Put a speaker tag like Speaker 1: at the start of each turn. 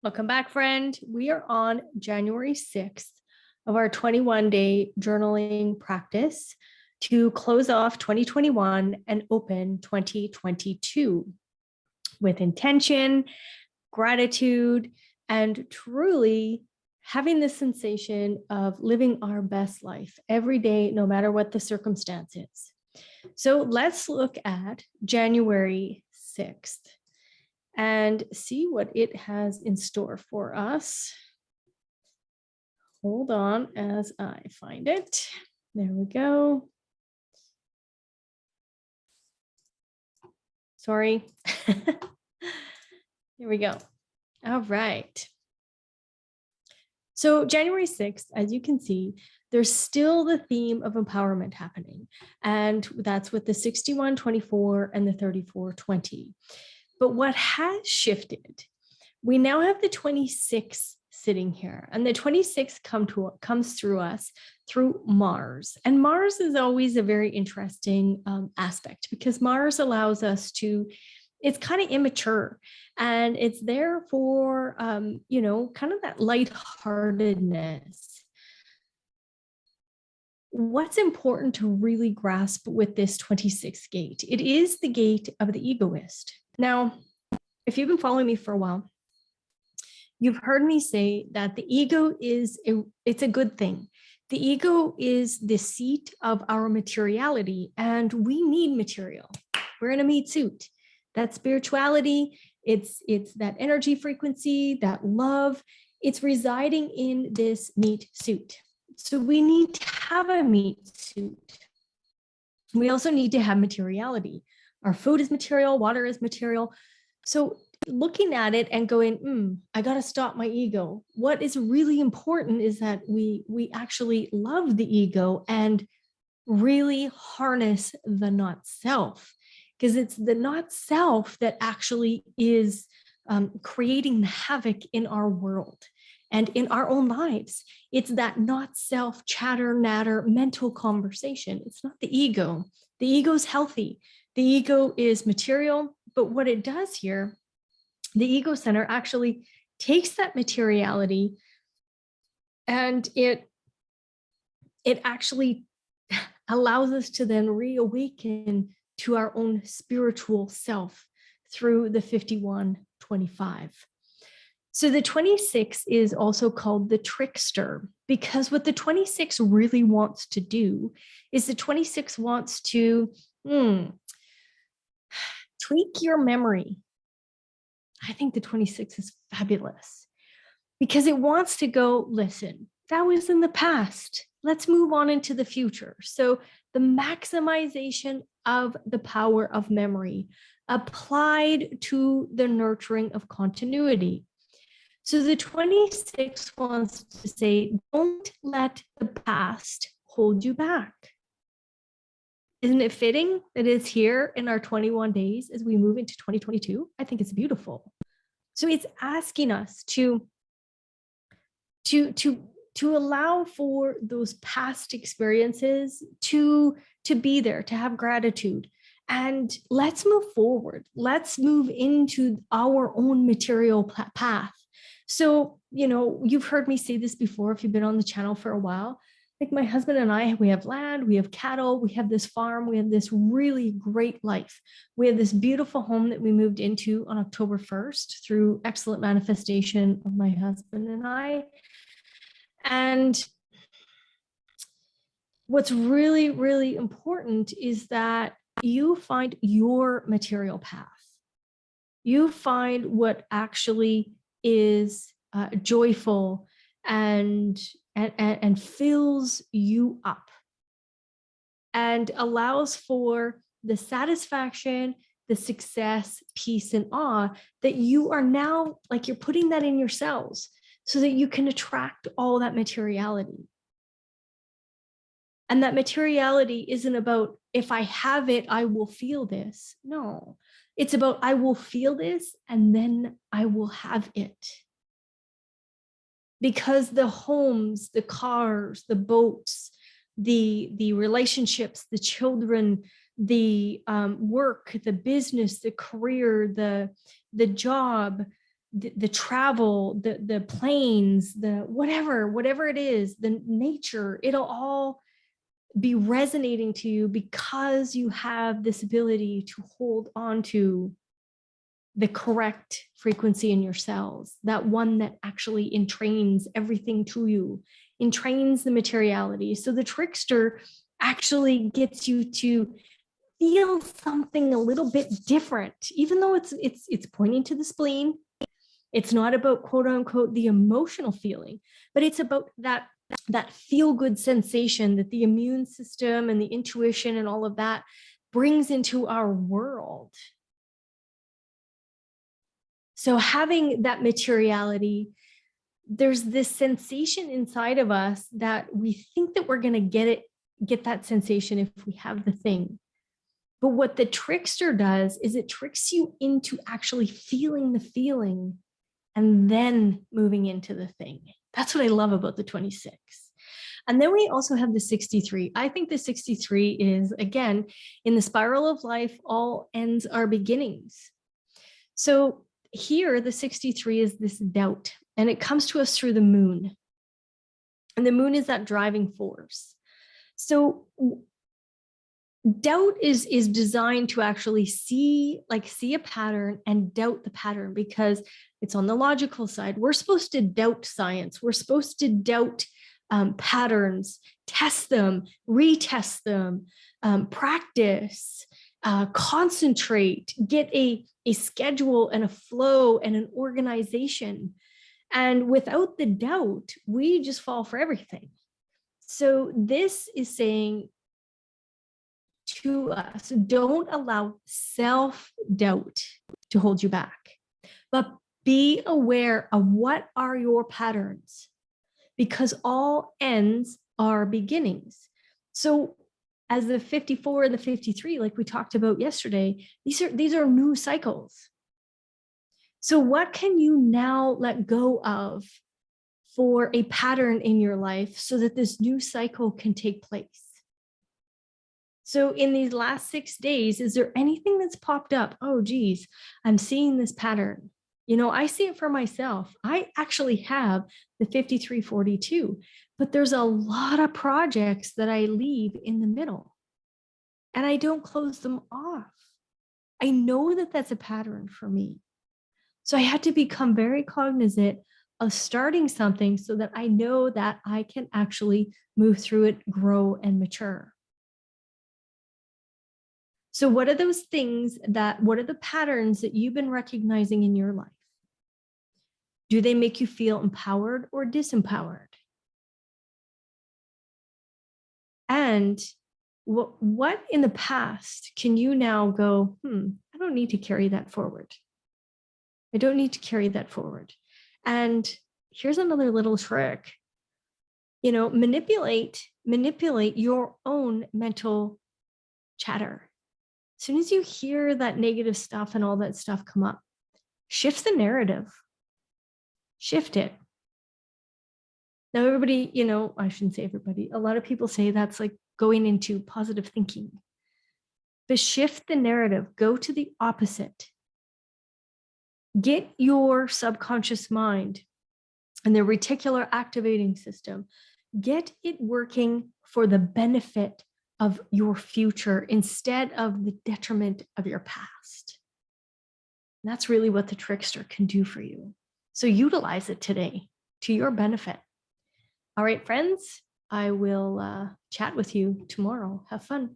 Speaker 1: Welcome back, friend. We are on January 6th of our 21-day journaling practice to close off 2021 and open 2022 with intention, gratitude, and truly having the sensation of living our best life every day, no matter what the circumstances. So let's look at January 6th. And see what it has in store for us. Hold on as I find it. There we go. Sorry. Here we go. All right. So January 6th, as you can see, there's still the theme of empowerment happening. And that's with the 6124 and the 3420. But what has shifted, we now have the 26 sitting here, and the 26 comes through us through Mars. And Mars is always a very interesting aspect because Mars allows us to, it's kind of immature and it's there for, kind of that lightheartedness. What's important to really grasp with this 26th gate? It is the gate of the egoist. Now, if you've been following me for a while, you've heard me say that the ego it's a good thing. The ego is the seat of our materiality, and we need material. We're in a meat suit. That spirituality, it's that energy frequency, that love, it's residing in this meat suit. So we need to have a meat suit. We also need to have materiality. Our food is material, water is material. So looking at it and going, I got to stop my ego. What is really important is that we actually love the ego and really harness the not self, because it's the not self that actually is creating havoc in our world and in our own lives. It's that not self chatter, natter, mental conversation. It's not the ego. The ego is healthy. The ego is material, but what it does here, the ego center actually takes that materiality and it actually allows us to then reawaken to our own spiritual self through the 5125. So the 26 is also called the trickster, because what the 26 really wants to do is the 26 wants to tweak your memory. I think the 26 is fabulous because it wants to go, listen, that was in the past. Let's move on into the future. So the maximization of the power of memory applied to the nurturing of continuity. So the 26 wants to say, don't let the past hold you back. Isn't it fitting that it's here in our 21 days as we move into 2022? I think it's beautiful. So it's asking us to allow for those past experiences to be there, to have gratitude. And let's move forward. Let's move into our own material path. So, you've heard me say this before if you've been on the channel for a while. Like my husband and I, we have land, we have cattle, we have this farm, we have this really great life. We have this beautiful home that we moved into on October 1st through excellent manifestation of my husband and I. And what's really, really important is that you find your material path. You find what actually is joyful and fills you up and allows for the satisfaction, the success, peace, and awe that you are now, like you're putting that in your cells so that you can attract all that materiality. And that materiality isn't about, if I have it, I will feel this. No, it's about, I will feel this and then I will have it. Because the homes, the cars, the boats, the relationships, the children, the work, the business, the career, the job, the travel, the planes, the whatever it is, the nature, it'll all be resonating to you because you have this ability to hold on to the correct frequency in your cells, that one that actually entrains everything to you, entrains the materiality. So the trickster actually gets you to feel something a little bit different, even though it's pointing to the spleen. It's not about quote unquote the emotional feeling, but it's about that feel good sensation that the immune system and the intuition and all of that brings into our world. So having that materiality, there's this sensation inside of us that we think that we're going to get that sensation if we have the thing. But what the trickster does is it tricks you into actually feeling the feeling and then moving into the thing. That's what I love about the 26. And then we also have the 63. I think the 63 is, again, in the spiral of life, all ends are beginnings. So here, the 63 is this doubt, and it comes to us through the moon. And the moon is that driving force. So doubt is designed to actually see a pattern and doubt the pattern, because it's on the logical side. We're supposed to doubt science. We're supposed to doubt patterns, test them, retest them, practice, concentrate, get a schedule and a flow and an organization. And without the doubt, we just fall for everything. So this is saying to us, don't allow self-doubt to hold you back, but be aware of what are your patterns, because all ends are beginnings. So as the 54 and the 53, like we talked about yesterday, these are new cycles. So what can you now let go of for a pattern in your life so that this new cycle can take place? So in these last 6 days, is there anything that's popped up? Oh, geez, I'm seeing this pattern. You know, I see it for myself. I actually have the 5342, but there's a lot of projects that I leave in the middle and I don't close them off. I know that that's a pattern for me. So I had to become very cognizant of starting something so that I know that I can actually move through it, grow, and mature. So what are those things what are the patterns that you've been recognizing in your life? Do they make you feel empowered or disempowered? And what in the past can you now go, I don't need to carry that forward. I don't need to carry that forward. And here's another little trick. You know, manipulate your own mental chatter. As soon as you hear that negative stuff and all that stuff come up, shift the narrative. Shift it. Now, everybody, you know, I shouldn't say everybody, a lot of people say that's like going into positive thinking. But shift the narrative, go to the opposite. Get your subconscious mind and the reticular activating system, get it working for the benefit of your future instead of the detriment of your past. And that's really what the trickster can do for you. So utilize it today to your benefit. All right, friends, I will chat with you tomorrow. Have fun.